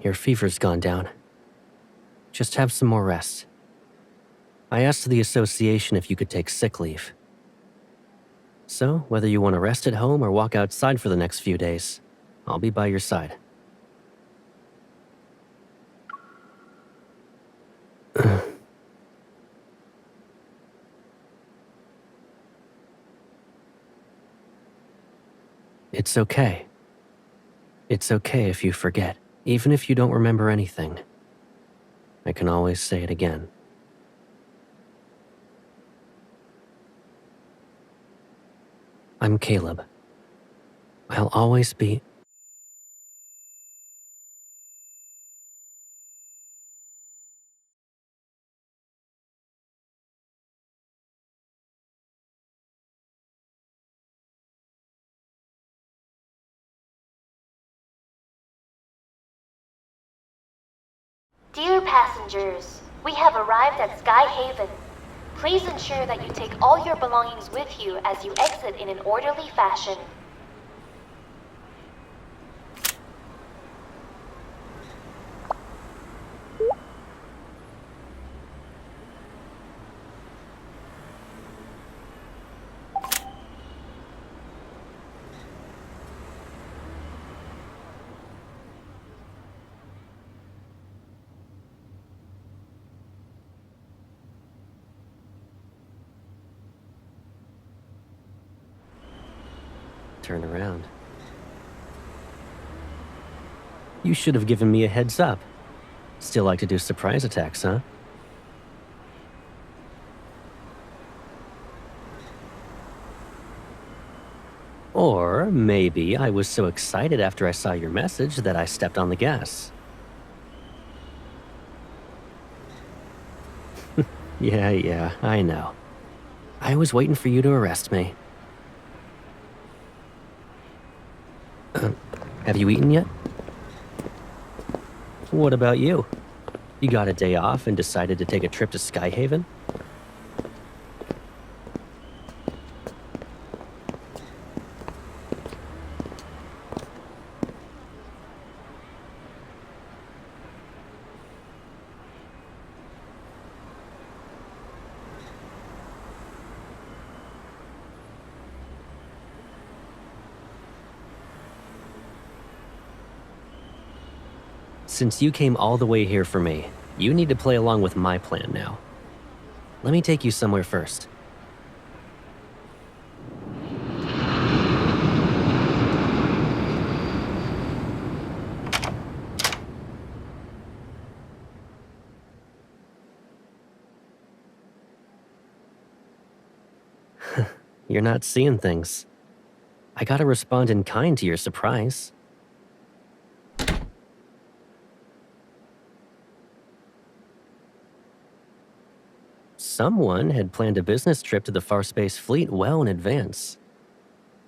Your fever's gone down. Just have some more rest. I asked the association if you could take sick leave. So, whether you want to rest at home or walk outside for the next few days, I'll be by your side. It's okay. It's okay if you forget, even if you don't remember anything. I can always say it again. I'm Caleb. I'll always be... Dear passengers, we have arrived at Sky Haven. Please ensure that you take all your belongings with you as you exit in an orderly fashion. Turn around. You should have given me a heads up. Still like to do surprise attacks, huh? Or maybe I was so excited after I saw your message that I stepped on the gas. Yeah, I know. I was waiting for you to arrest me. Have you eaten yet? What about you? You got a day off and decided to take a trip to Skyhaven? Since you came all the way here for me, you need to play along with my plan now. Let me take you somewhere first. You're not seeing things. I gotta respond in kind to your surprise. Someone had planned a business trip to the Farspace Fleet well in advance.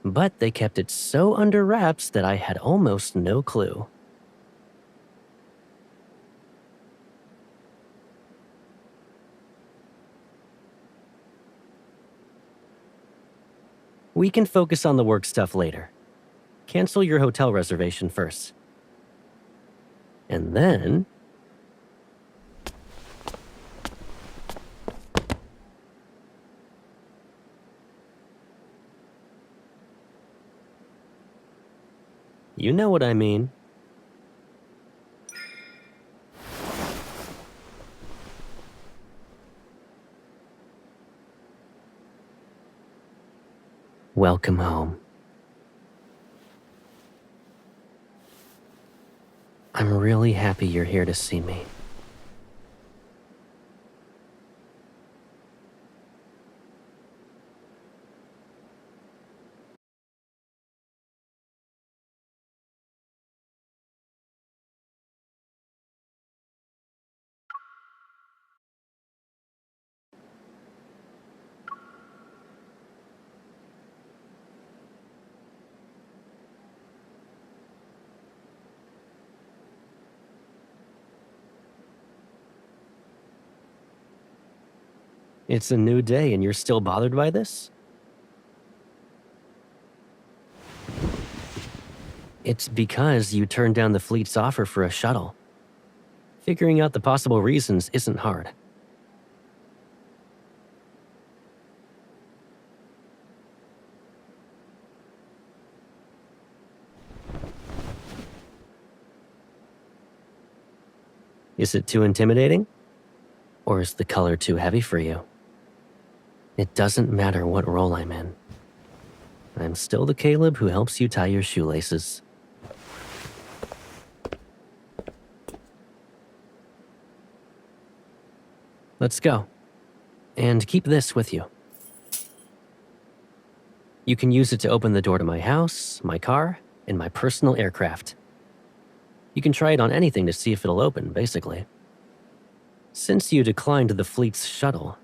But they kept it so under wraps that I had almost no clue. We can focus on the work stuff later. Cancel your hotel reservation first. And then... you know what I mean. Welcome home. I'm really happy you're here to see me. It's a new day and you're still bothered by this? It's because you turned down the fleet's offer for a shuttle. Figuring out the possible reasons isn't hard. Is it too intimidating? Or is the color too heavy for you? It doesn't matter what role I'm in. I'm still the Caleb who helps you tie your shoelaces. Let's go. And keep this with you. You can use it to open the door to my house, my car, and my personal aircraft. You can try it on anything to see if it'll open, basically. Since you declined the fleet's shuttle,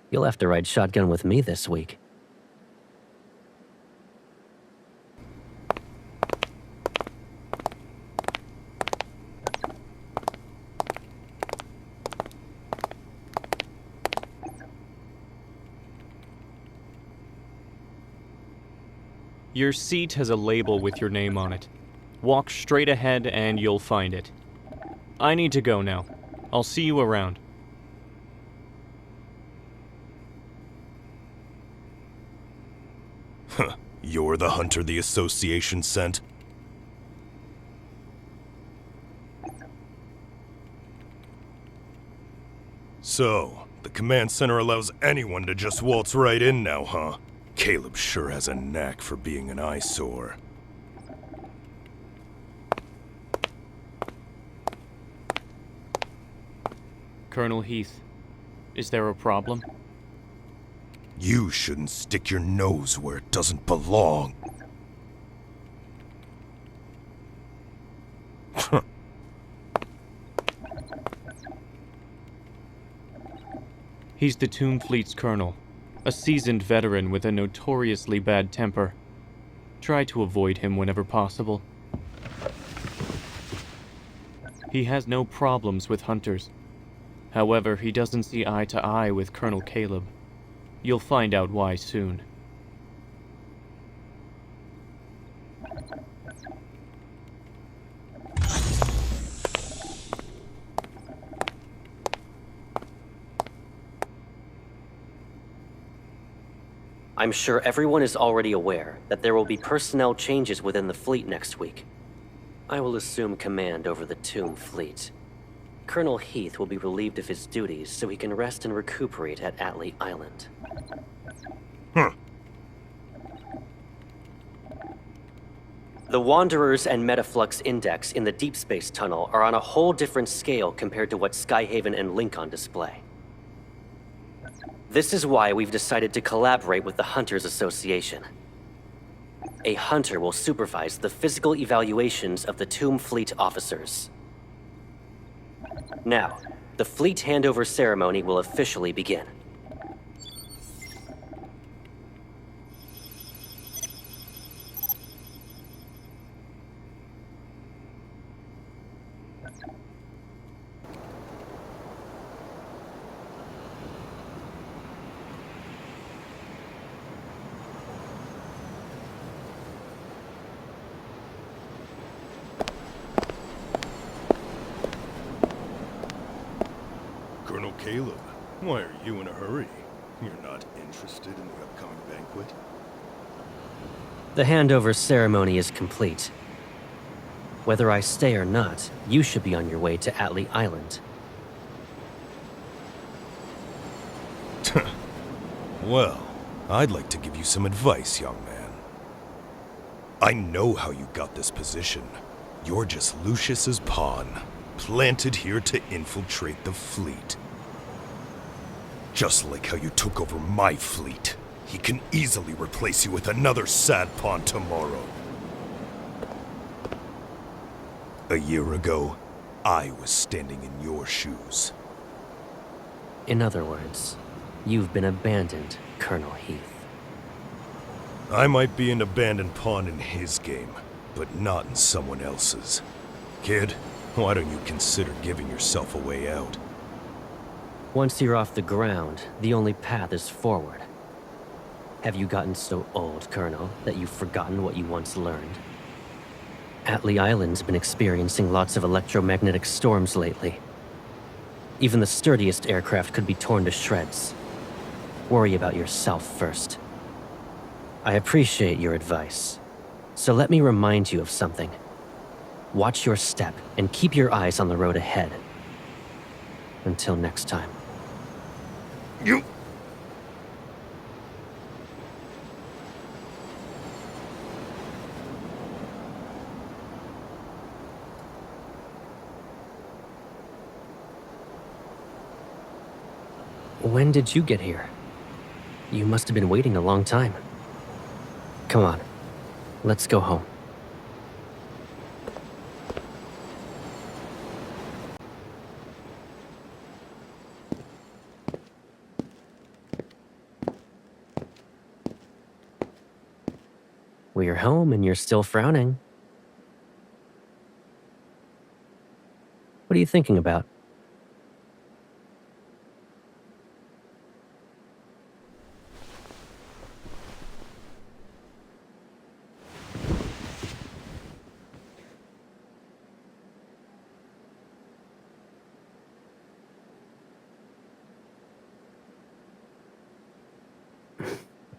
you'll have to ride shotgun with me this week. Your seat has a label with your name on it. Walk straight ahead and you'll find it. I need to go now. I'll see you around. Huh. You're the hunter the Association sent? So, the command center allows anyone to just waltz right in now, huh? Caleb sure has a knack for being an eyesore. Colonel Heath, is there a problem? You shouldn't stick your nose where it doesn't belong. He's the Tomb Fleet's colonel, a seasoned veteran with a notoriously bad temper. Try to avoid him whenever possible. He has no problems with hunters. However, he doesn't see eye to eye with Colonel Caleb. You'll find out why soon. I'm sure everyone is already aware that there will be personnel changes within the fleet next week. I will assume command over the Tomb Fleet. Colonel Heath will be relieved of his duties so he can rest and recuperate at Atlee Island. The Wanderers and Metaflux Index in the Deep Space Tunnel are on a whole different scale compared to what Skyhaven and Lincoln display. This is why we've decided to collaborate with the Hunters Association. A hunter will supervise the physical evaluations of the Tomb Fleet officers. Now, the fleet handover ceremony will officially begin. Colonel Caleb, why are you in a hurry? You're not interested in the upcoming banquet? The handover ceremony is complete. Whether I stay or not, you should be on your way to Atlee Island. Well, I'd like to give you some advice, young man. I know how you got this position. You're just Lucius's pawn, planted here to infiltrate the fleet. Just like how you took over my fleet, he can easily replace you with another sad pawn tomorrow. A year ago, I was standing in your shoes. In other words, you've been abandoned, Colonel Heath. I might be an abandoned pawn in his game, but not in someone else's. Kid, why don't you consider giving yourself a way out? Once you're off the ground, the only path is forward. Have you gotten so old, Colonel, that you've forgotten what you once learned? Atlee Island's been experiencing lots of electromagnetic storms lately. Even the sturdiest aircraft could be torn to shreds. Worry about yourself first. I appreciate your advice, so let me remind you of something. Watch your step and keep your eyes on the road ahead. Until next time. You... When did you get here? You must have been waiting a long time. Come on, let's go home. We're home and you're still frowning. What are you thinking about?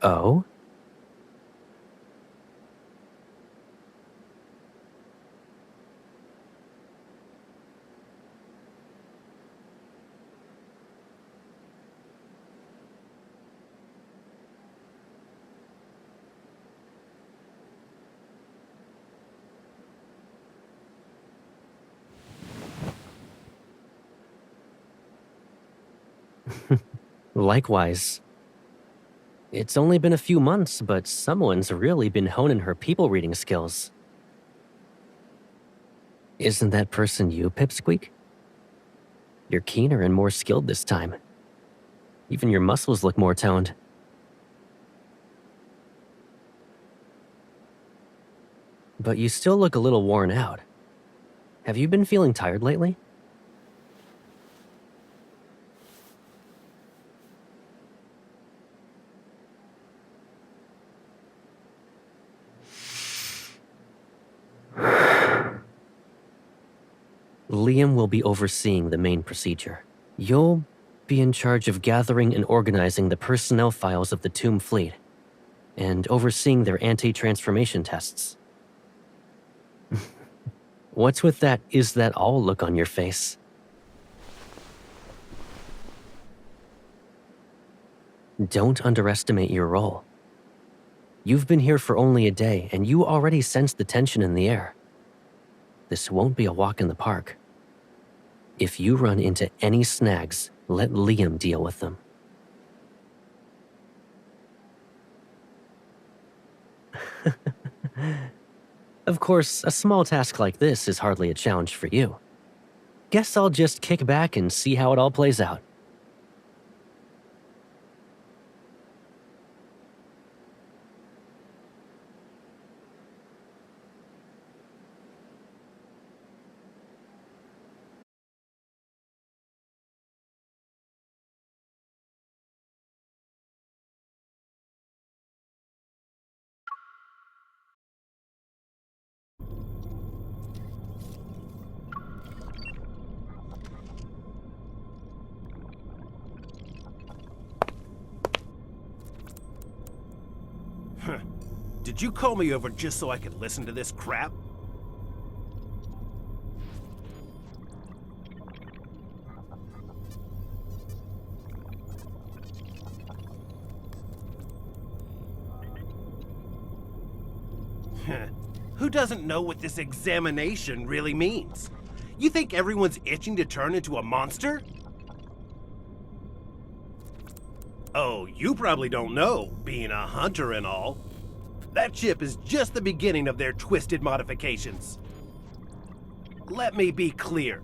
Oh? Likewise. It's only been a few months, but someone's really been honing her people reading skills. Isn't that person you, Pipsqueak? You're keener and more skilled this time. Even your muscles look more toned. But you still look a little worn out. Have you been feeling tired lately? Liam will be overseeing the main procedure. You'll be in charge of gathering and organizing the personnel files of the Tomb Fleet, and overseeing their anti-transformation tests. What's with that "is that all" look on your face? Don't underestimate your role. You've been here for only a day, and you already sense the tension in the air. This won't be a walk in the park. If you run into any snags, let Liam deal with them. Of course, a small task like this is hardly a challenge for you. Guess I'll just kick back and see how it all plays out. Did you call me over just so I could listen to this crap? Who doesn't know what this examination really means? You think everyone's itching to turn into a monster? Oh, you probably don't know, being a hunter and all. That chip is just the beginning of their twisted modifications. Let me be clear.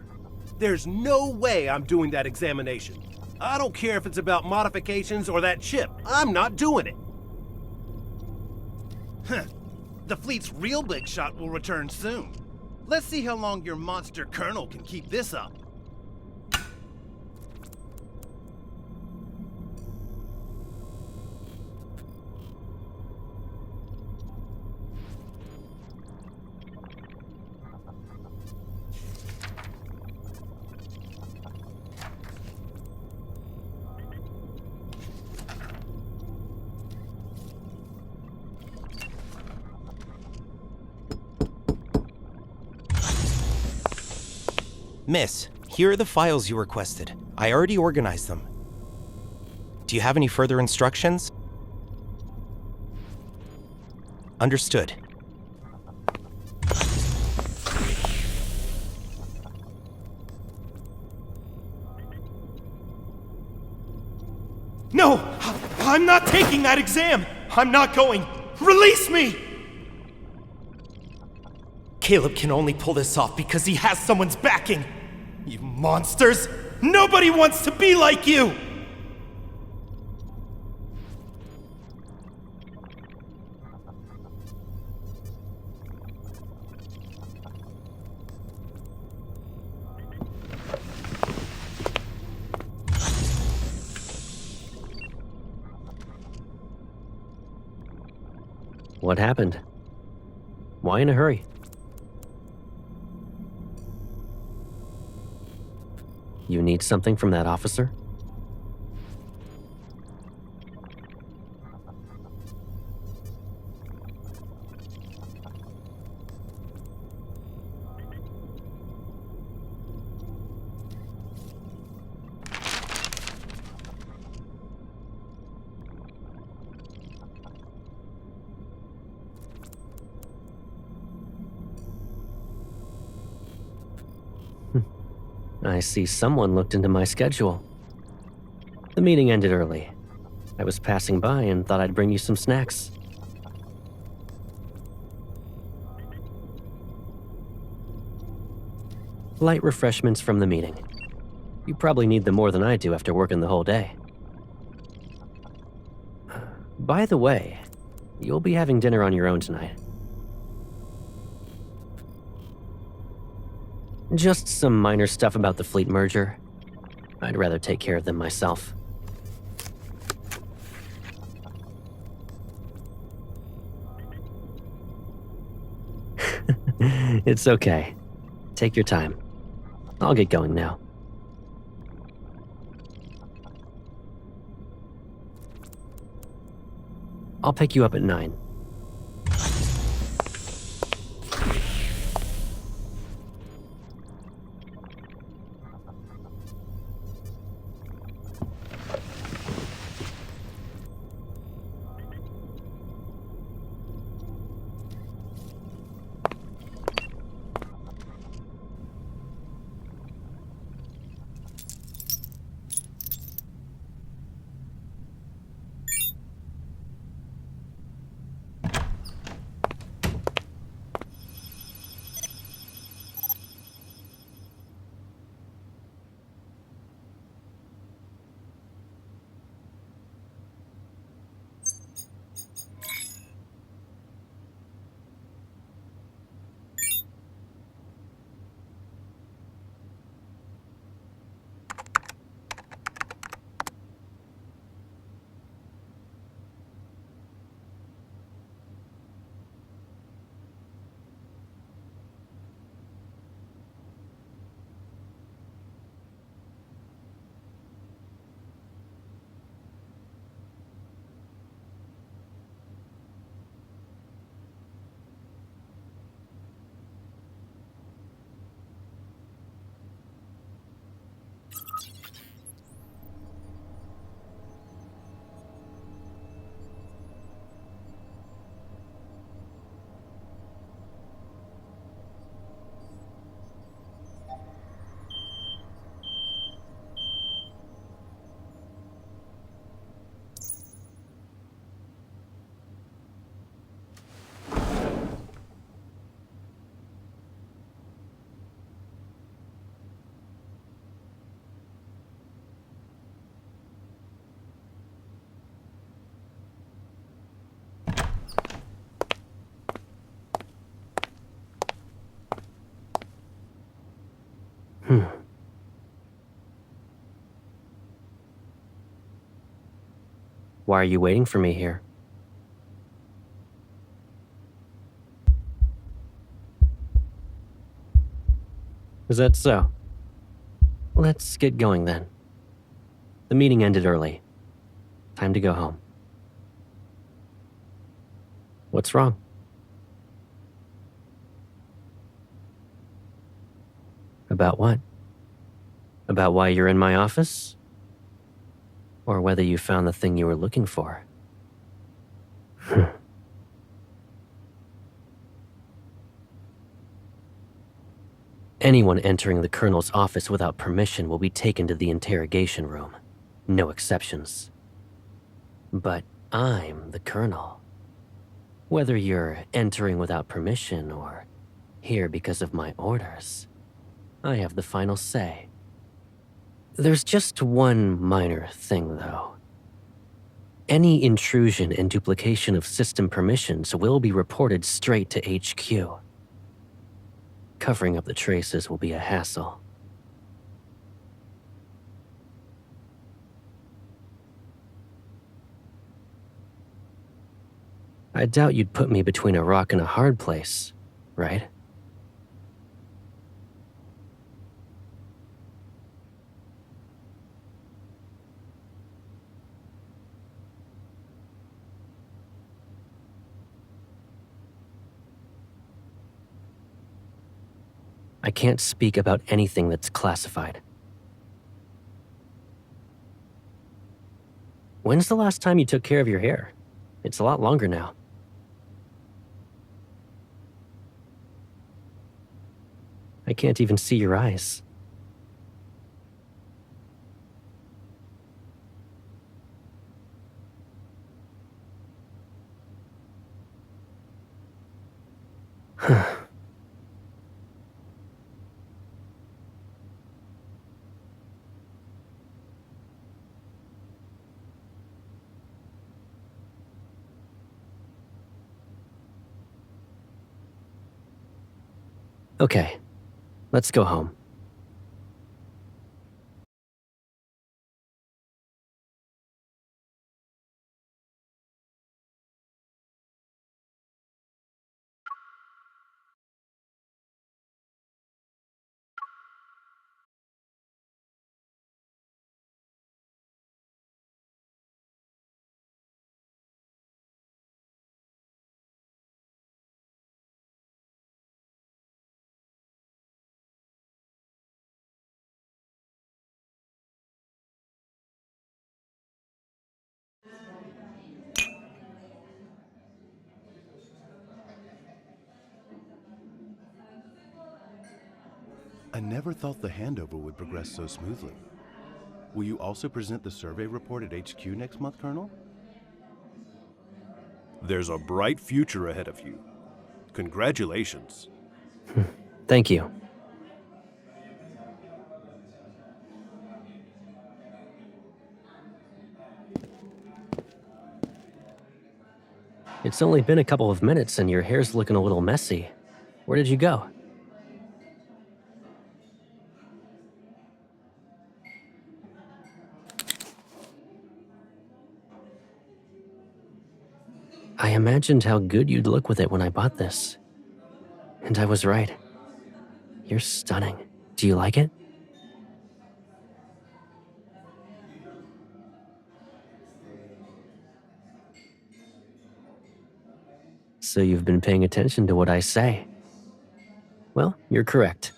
There's no way I'm doing that examination. I don't care if it's about modifications or that chip. I'm not doing it. The fleet's real big shot will return soon. Let's see how long your monster colonel can keep this up. Miss, here are the files you requested. I already organized them. Do you have any further instructions? Understood. No! I'm not taking that exam! I'm not going! Release me! Caleb can only pull this off because he has someone's backing! You monsters! Nobody wants to be like you! What happened? Why in a hurry? You need something from that officer? I see someone looked into my schedule. The meeting ended early. I was passing by and thought I'd bring you some snacks. Light refreshments from the meeting. You probably need them more than I do after working the whole day. By the way, you'll be having dinner on your own tonight. Just some minor stuff about the fleet merger. I'd rather take care of them myself. It's okay. Take your time. I'll get going now. I'll pick you up at 9. Why are you waiting for me here? Is that so? Let's get going then. The meeting ended early. Time to go home. What's wrong? About what? About why you're in my office? Or whether you found the thing you were looking for? Anyone entering the Colonel's office without permission will be taken to the interrogation room. No exceptions. But I'm the Colonel. Whether you're entering without permission or here because of my orders, I have the final say. There's just one minor thing, though. Any intrusion and duplication of system permissions will be reported straight to HQ. Covering up the traces will be a hassle. I doubt you'd put me between a rock and a hard place, right? I can't speak about anything that's classified. When's the last time you took care of your hair? It's a lot longer now. I can't even see your eyes. Okay, let's go home. I never thought the handover would progress so smoothly. Will you also present the survey report at HQ next month, Colonel? There's a bright future ahead of you. Congratulations. Thank you. It's only been a couple of minutes and your hair's looking a little messy. Where did you go? I imagined how good you'd look with it when I bought this. And I was right. You're stunning. Do you like it? So you've been paying attention to what I say. Well, you're correct.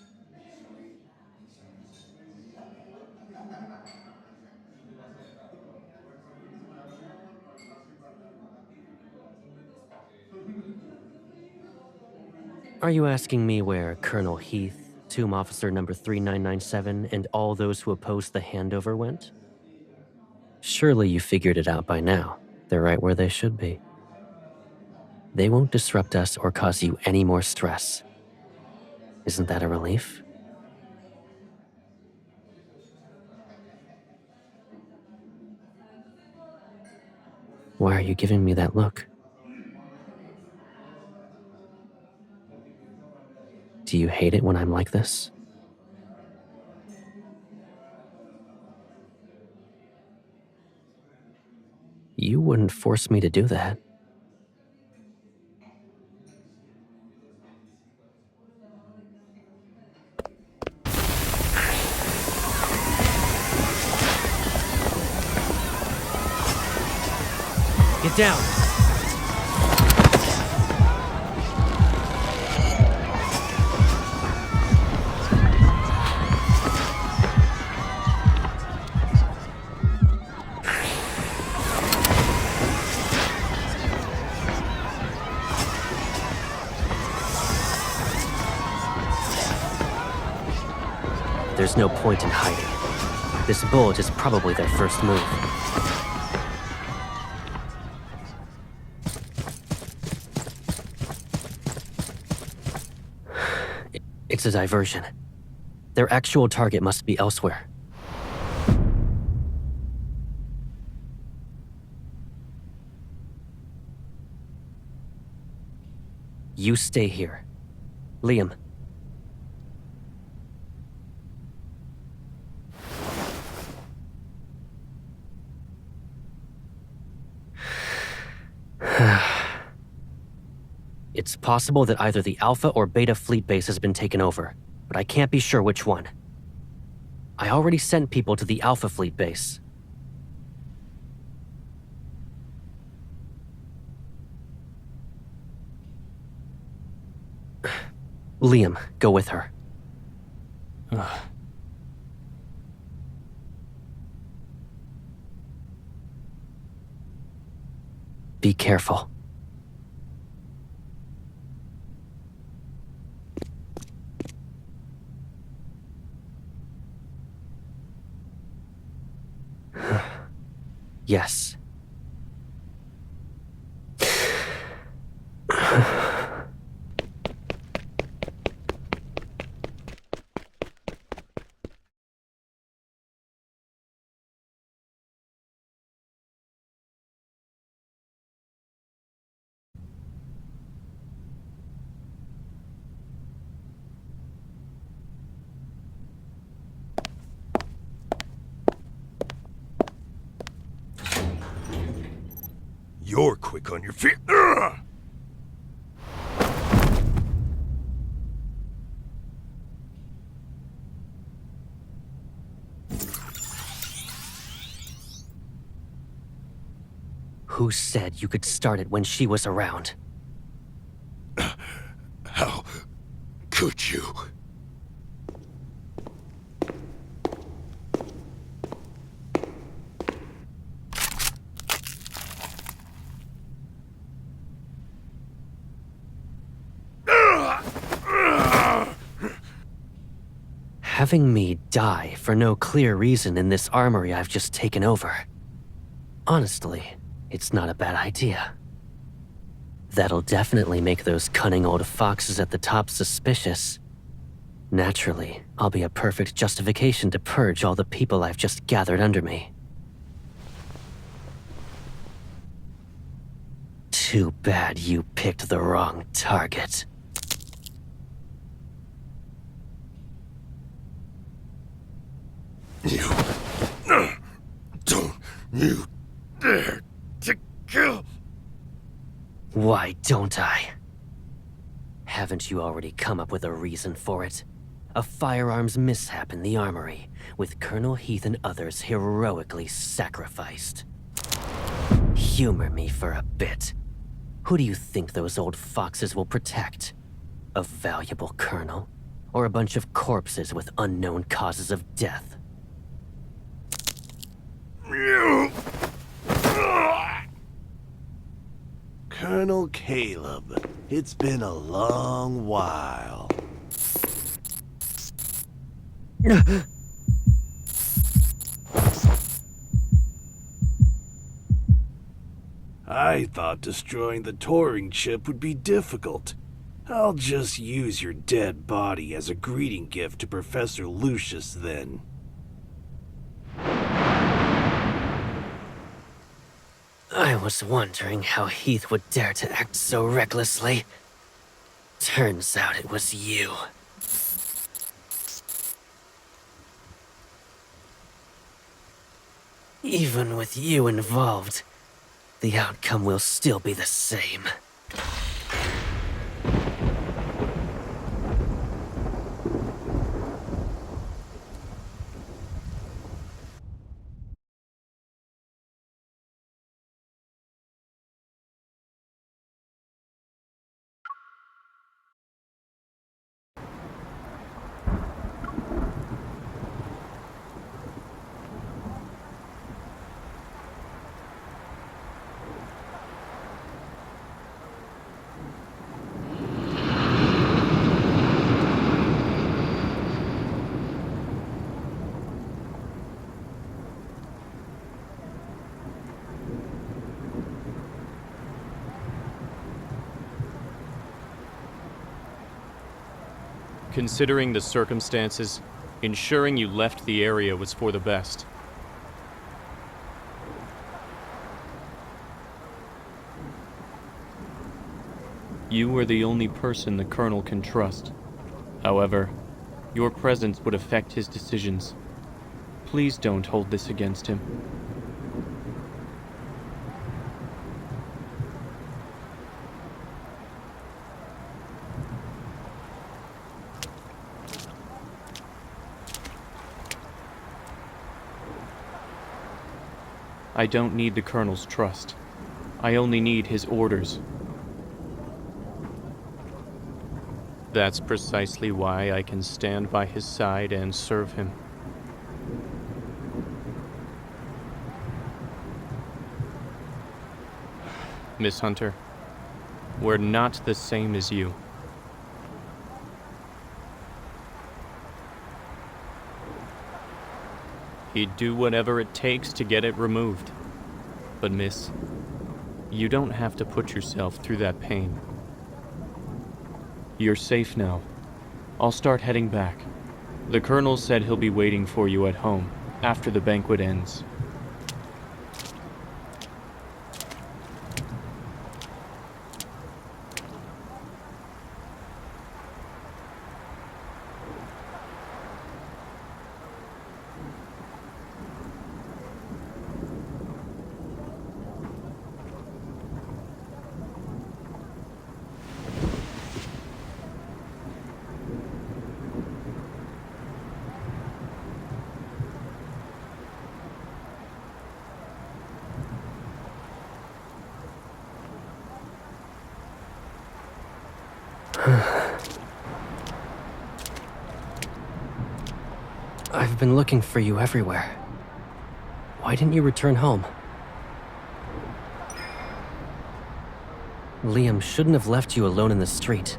Are you asking me where Colonel Heath, Tomb Officer number 3997, and all those who opposed the handover went? Surely you figured it out by now. They're right where they should be. They won't disrupt us or cause you any more stress. Isn't that a relief? Why are you giving me that look? Do you hate it when I'm like this? You wouldn't force me to do that. Get down! there's no point in hiding. This bullet is probably their first move. It's a diversion. Their actual target must be elsewhere. You stay here. Liam. It's possible that either the Alpha or Beta fleet base has been taken over, but I can't be sure which one. I already sent people to the Alpha fleet base. Liam, go with her. Be careful. Yes. You're quick on your feet. Ugh! Who said you could start it when she was around? How could you? Having me die for no clear reason in this armory I've just taken over. Honestly, it's not a bad idea. That'll definitely make those cunning old foxes at the top suspicious. Naturally, I'll be a perfect justification to purge all the people I've just gathered under me. Too bad you picked the wrong target. You don't you dare to kill. Why don't I? Haven't you already come up with a reason for it? A firearms mishap in the armory, with Colonel Heath and others heroically sacrificed. Humor me for a bit. Who do you think those old foxes will protect? A valuable colonel? Or a bunch of corpses with unknown causes of death? You. Colonel Caleb, it's been a long while. I thought destroying the touring ship would be difficult. I'll just use your dead body as a greeting gift to Professor Lucius then. I was wondering how Heath would dare to act so recklessly. Turns out it was you. Even with you involved, the outcome will still be the same. Considering the circumstances, ensuring you left the area was for the best. You are the only person the Colonel can trust. However, your presence would affect his decisions. Please don't hold this against him. I don't need the Colonel's trust. I only need his orders. That's precisely why I can stand by his side and serve him. Miss Hunter, we're not the same as you. He'd do whatever it takes to get it removed. But miss, you don't have to put yourself through that pain. You're safe now. I'll start heading back. The Colonel said he'll be waiting for you at home after the banquet ends. I've been looking for you everywhere. Why didn't you return home? Liam shouldn't have left you alone in the street.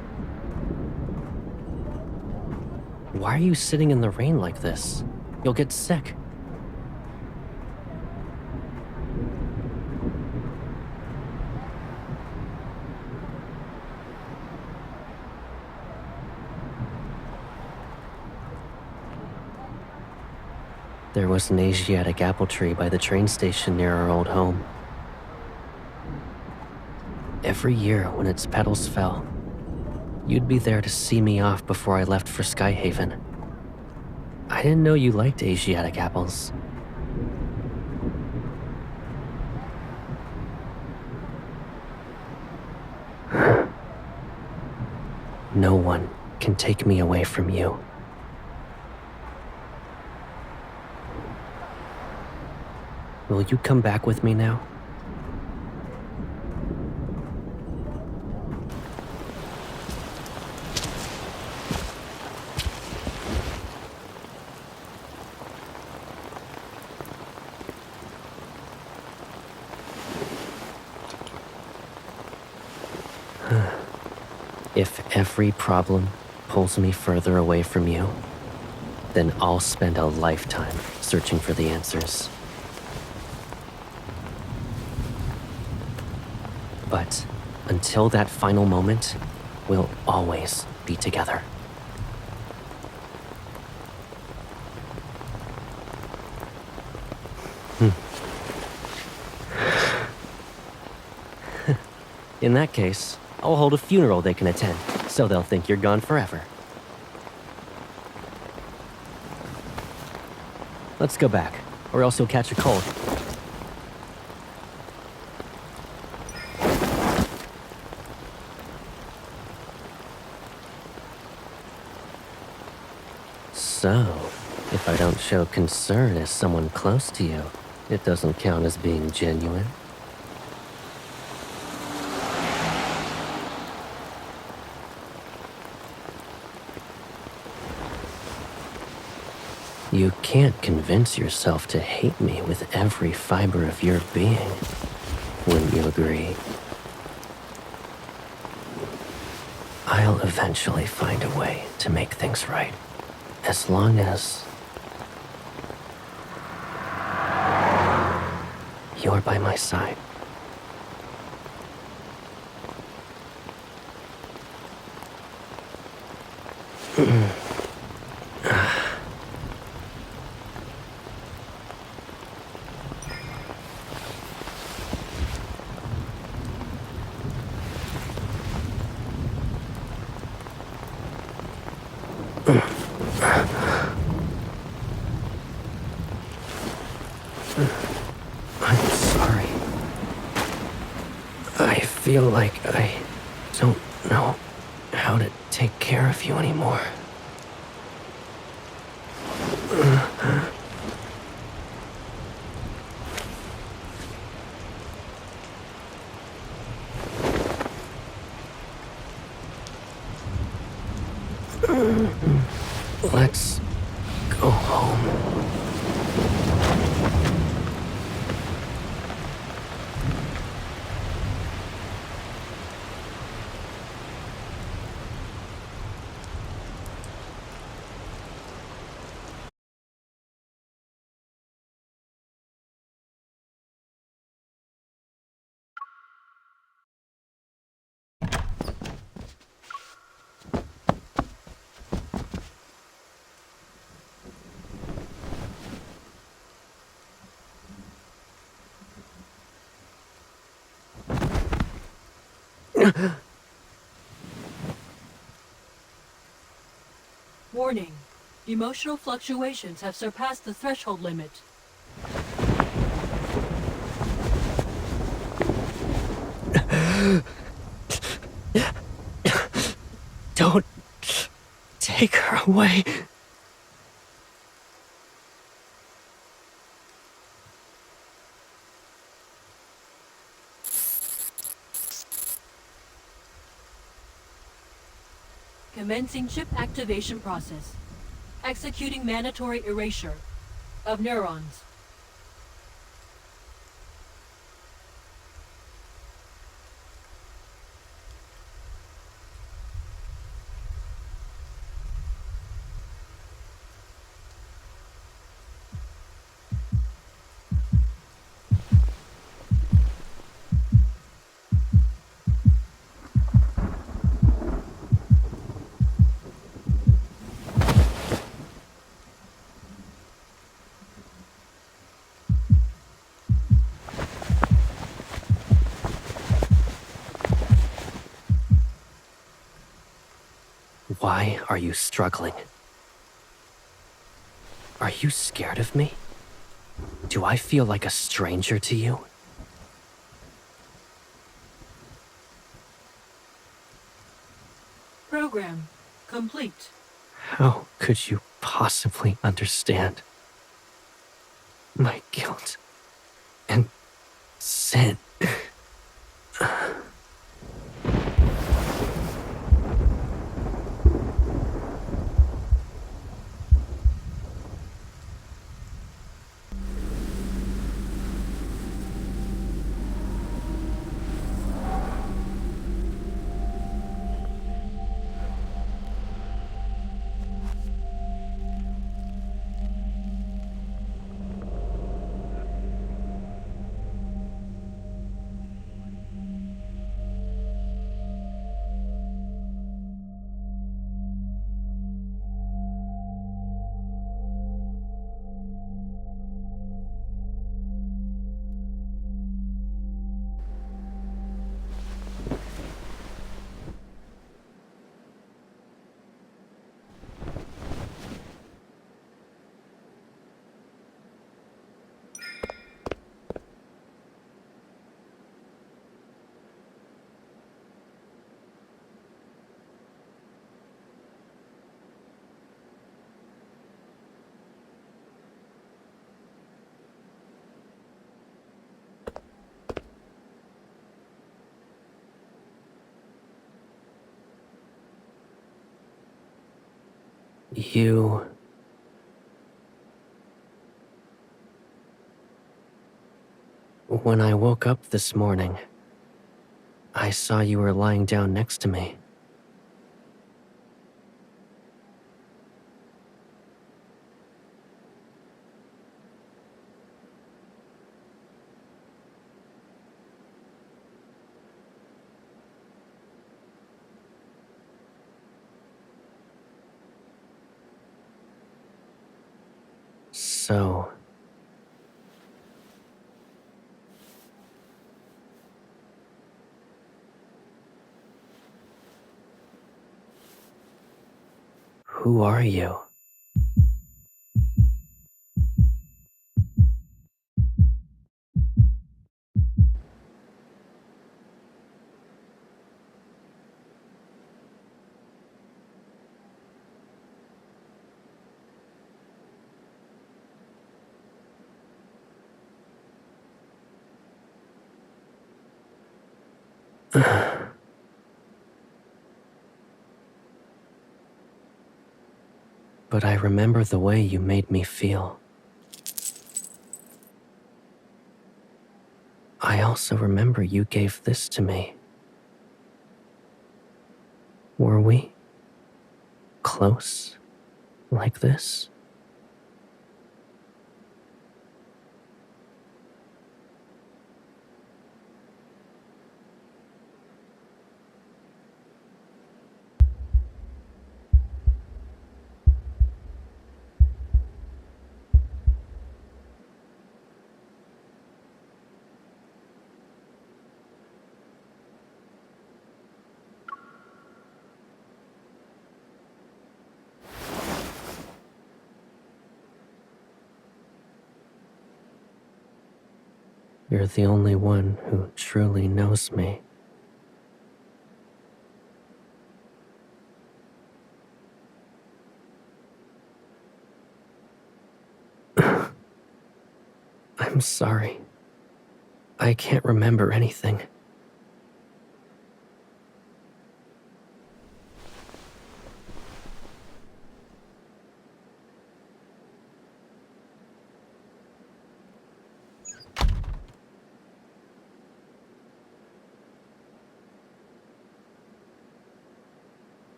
Why are you sitting in the rain like this? You'll get sick. There was an Asiatic apple tree by the train station near our old home. Every year when its petals fell, you'd be there to see me off before I left for Skyhaven. I didn't know you liked Asiatic apples. No one can take me away from you. Will you come back with me now? If every problem pulls me further away from you, then I'll spend a lifetime searching for the answers. But until that final moment, we'll always be together. In that case, I'll hold a funeral they can attend, so they'll think you're gone forever. Let's go back, or else you'll catch a cold. So, if I don't show concern as someone close to you, it doesn't count as being genuine? You can't convince yourself to hate me with every fiber of your being. Wouldn't you agree? I'll eventually find a way to make things right. As long as you're by my side. I'm sorry. I feel like I don't know how to take care of you anymore. Let's go home. Warning. Emotional fluctuations have surpassed the threshold limit. Don't take her away. Commencing chip activation process. Executing mandatory erasure of neurons. Why are you struggling? Are you scared of me? Do I feel like a stranger to you? Program complete. How could you possibly understand my guilt and sin? You... When I woke up this morning, I saw you were lying down next to me. So... who are you? But I remember the way you made me feel. I also remember you gave this to me. Were we close like this? You're the only one who truly knows me. I'm sorry. I can't remember anything.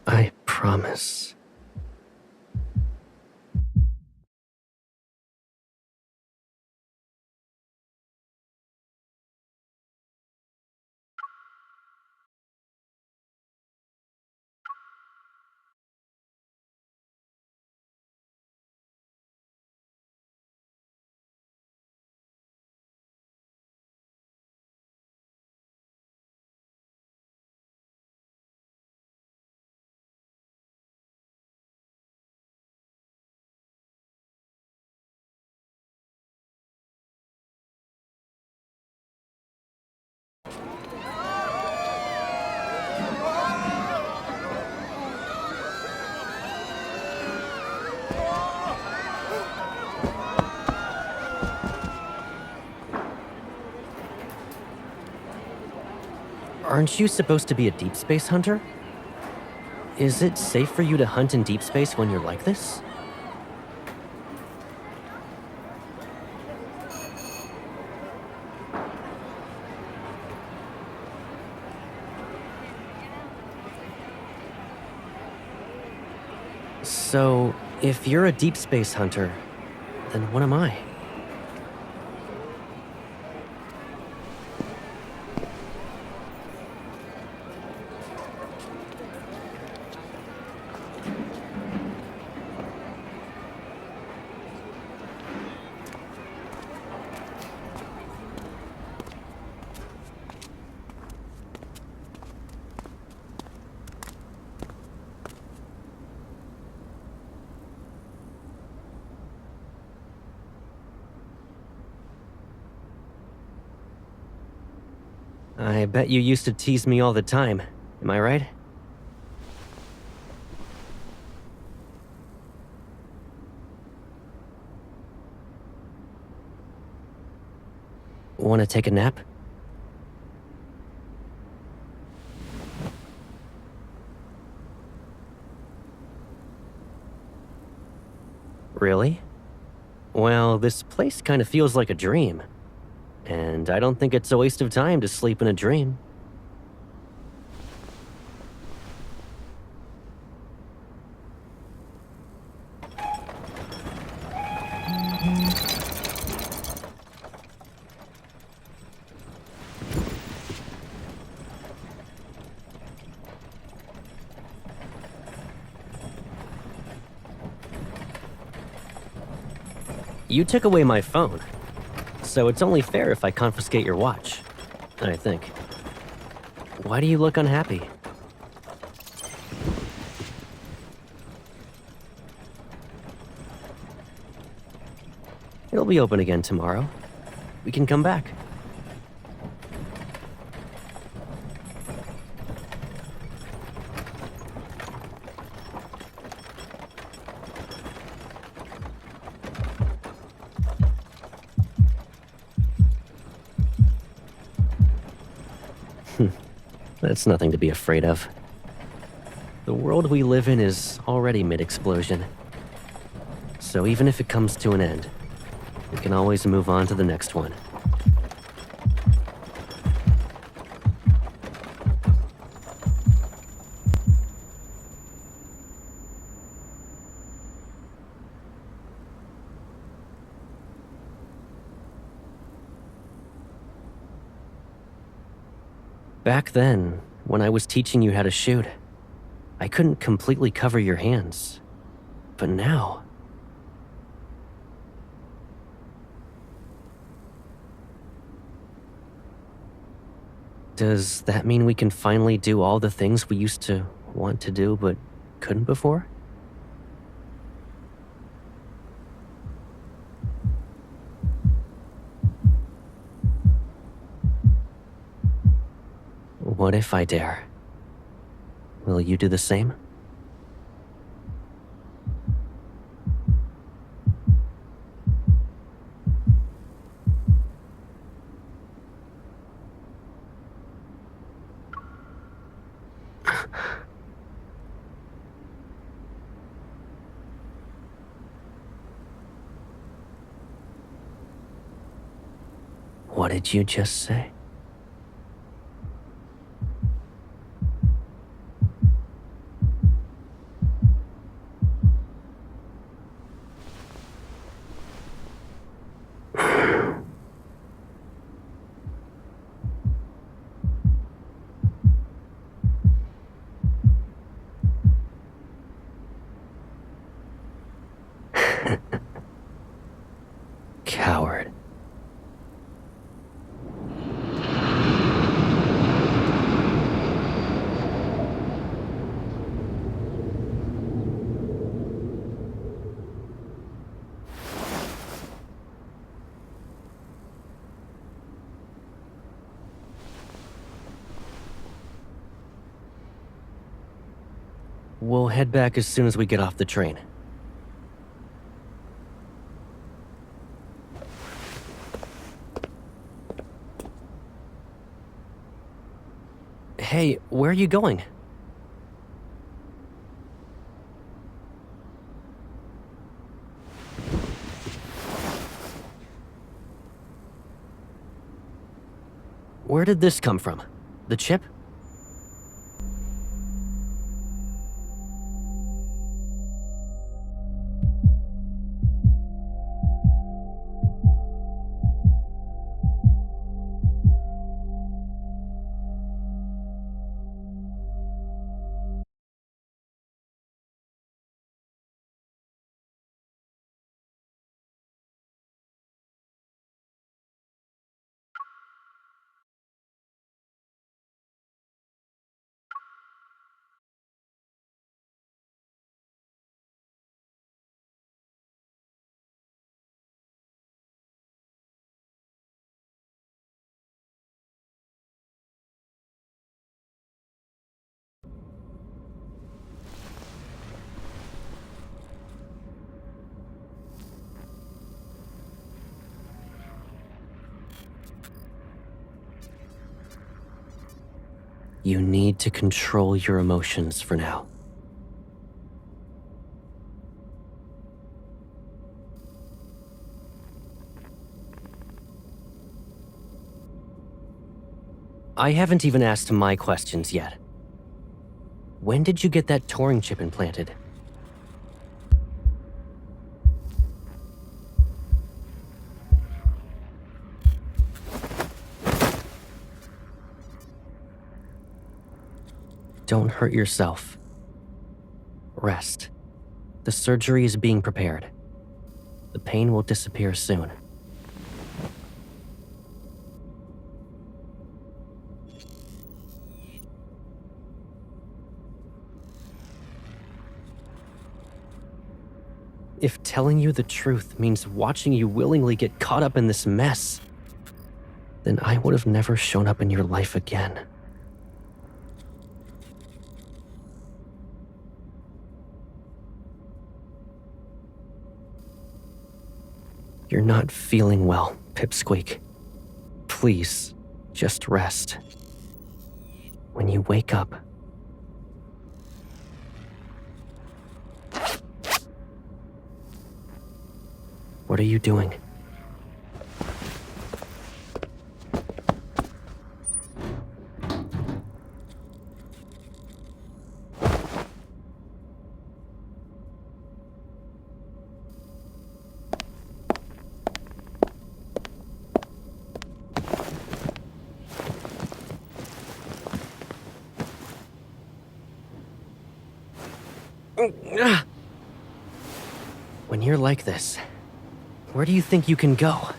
I promise. Aren't you supposed to be a deep space hunter? Is it safe for you to hunt in deep space when you're like this? So, if you're a deep space hunter, then what am I? I bet you used to tease me all the time. Am I right? Want to take a nap? Really? Well, this place kind of feels like a dream. And I don't think it's a waste of time to sleep in a dream. You took away my phone, so it's only fair if I confiscate your watch, I think. Why do you look unhappy? It'll be open again tomorrow. We can come back. That's nothing to be afraid of. The world we live in is already mid-explosion. So even if it comes to an end, we can always move on to the next one. Back then, when I was teaching you how to shoot, I couldn't completely cover your hands. But now... Does that mean we can finally do all the things we used to want to do but couldn't before? What if I dare? Will you do the same? What did you just say? Coward. We'll head back as soon as we get off the train. Hey, where are you going? Where did this come from? The chip? You need to control your emotions for now. I haven't even asked my questions yet. When did you get that Turing chip implanted? Don't hurt yourself. Rest. The surgery is being prepared. The pain will disappear soon. If telling you the truth means watching you willingly get caught up in this mess, then I would have never shown up in your life again. You're not feeling well, Pipsqueak. Please, just rest. When you wake up, what are you doing? When you're like this, where do you think you can go?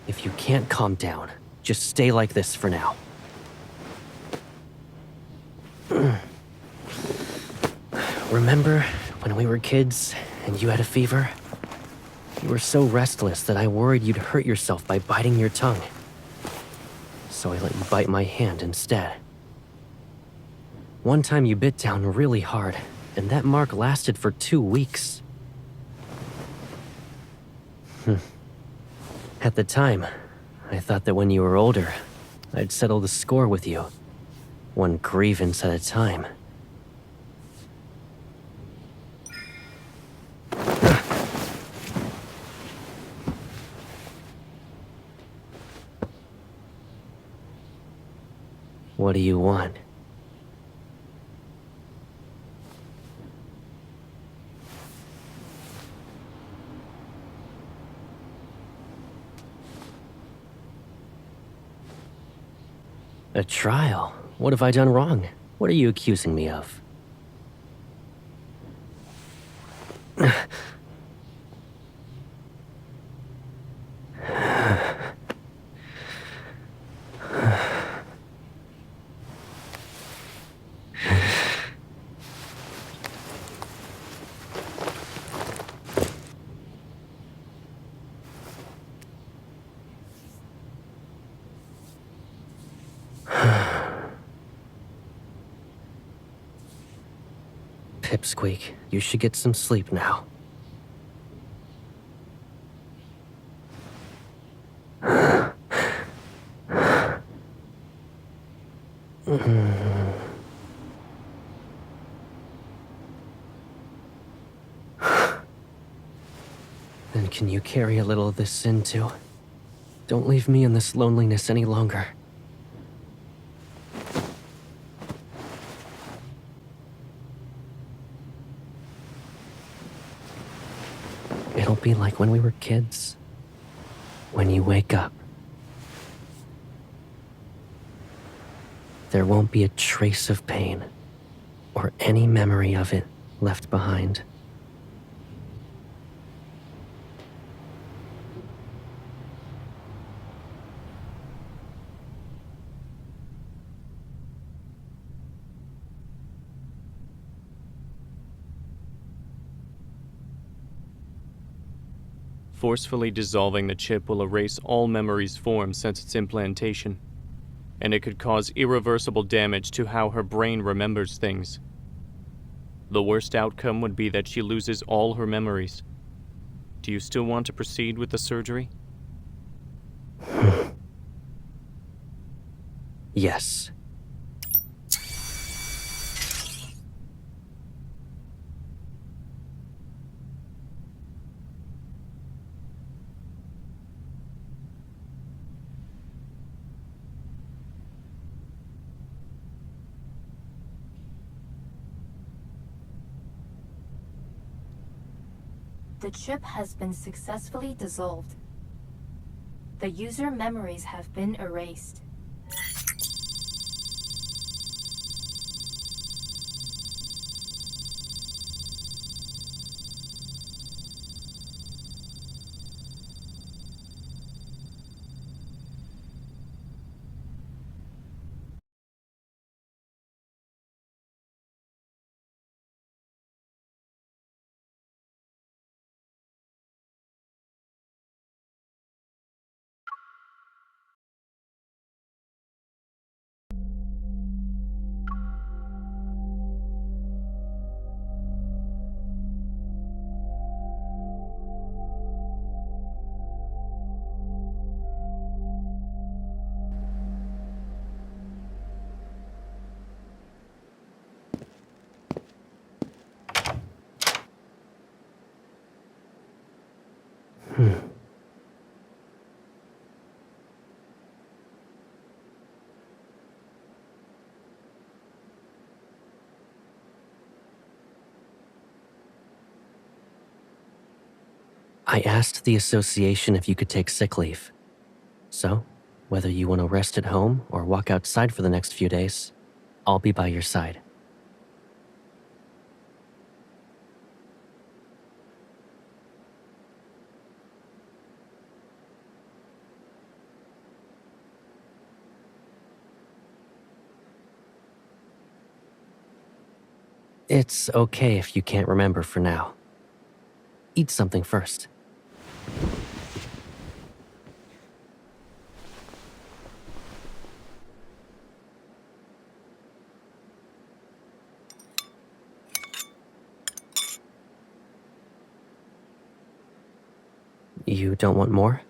If you can't calm down, just stay like this for now. Remember when we were kids and you had a fever? You were so restless that I worried you'd hurt yourself by biting your tongue. So I let you bite my hand instead. One time you bit down really hard, and that mark lasted for 2 weeks. At the time, I thought that when you were older, I'd settle the score with you, one grievance at a time. What do you want? A trial? What have I done wrong? What are you accusing me of? Pipsqueak, you should get some sleep now. Then can you carry a little of this sin too? Don't leave me in this loneliness any longer. It'll be like when we were kids. When you wake up, there won't be a trace of pain or any memory of it left behind. Forcefully dissolving the chip will erase all memories formed since its implantation, and it could cause irreversible damage to how her brain remembers things. The worst outcome would be that she loses all her memories. Do you still want to proceed with the surgery? Yes. The chip has been successfully dissolved. The user memories have been erased. I asked the association if you could take sick leave. So, whether you want to rest at home or walk outside for the next few days, I'll be by your side. It's okay if you can't remember for now. Eat something first. You don't want more?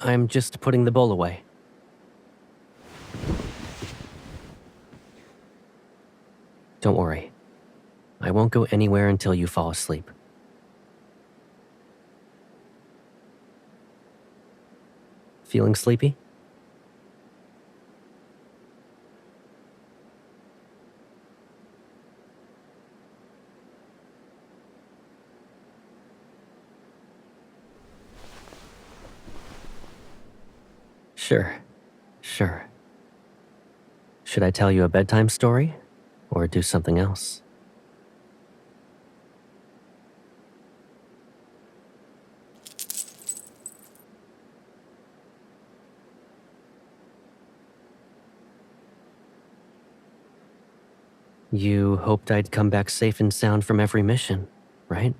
I'm just putting the bowl away. Don't worry. I won't go anywhere until you fall asleep. Feeling sleepy? Sure. Should I tell you a bedtime story, or do something else? You hoped I'd come back safe and sound from every mission, right?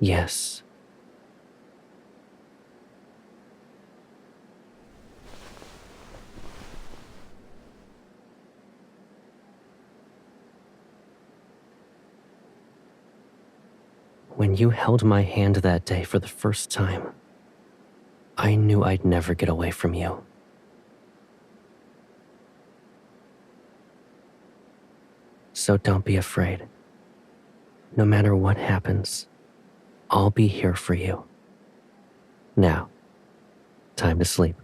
Yes. When you held my hand that day for the first time, I knew I'd never get away from you. So don't be afraid. No matter what happens, I'll be here for you. Now, time to sleep.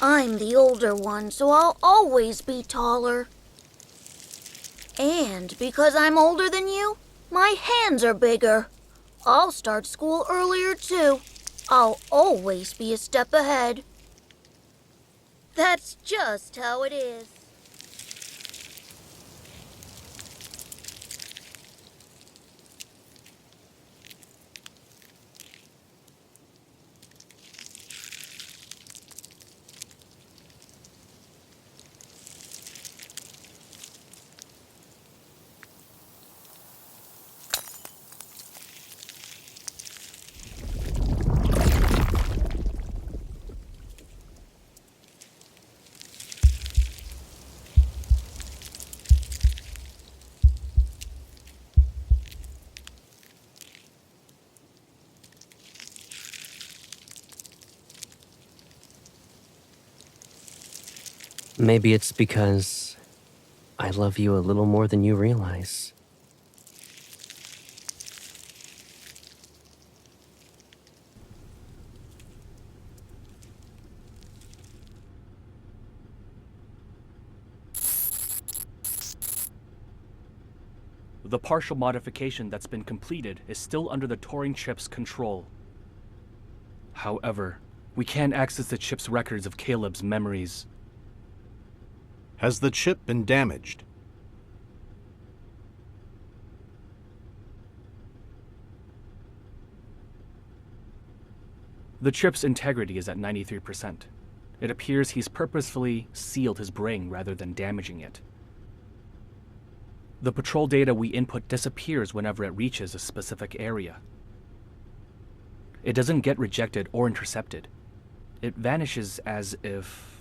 I'm the older one, so I'll always be taller. And because I'm older than you, my hands are bigger. I'll start school earlier too. I'll always be a step ahead. That's just how it is. Maybe it's because I love you a little more than you realize. The partial modification that's been completed is still under the Turing chip's control. However, we can't access the chip's records of Caleb's memories. Has the chip been damaged? The chip's integrity is at 93%. It appears he's purposefully sealed his brain rather than damaging it. The patrol data we input disappears whenever it reaches a specific area. It doesn't get rejected or intercepted. It vanishes as if...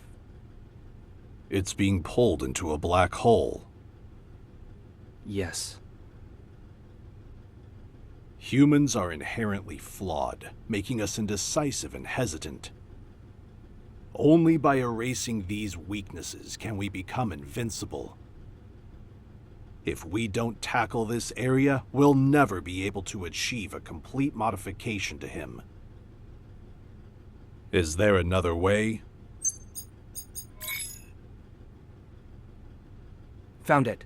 It's being pulled into a black hole. Yes. Humans are inherently flawed, making us indecisive and hesitant. Only by erasing these weaknesses can we become invincible. If we don't tackle this area, we'll never be able to achieve a complete modification to him. Is there another way? Found it.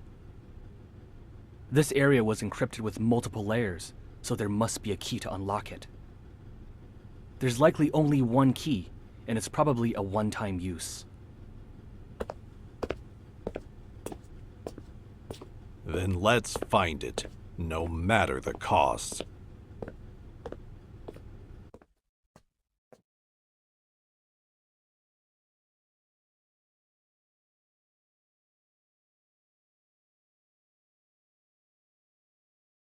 This area was encrypted with multiple layers, so there must be a key to unlock it. There's likely only one key, and it's probably a one-time use. Then let's find it, no matter the cost.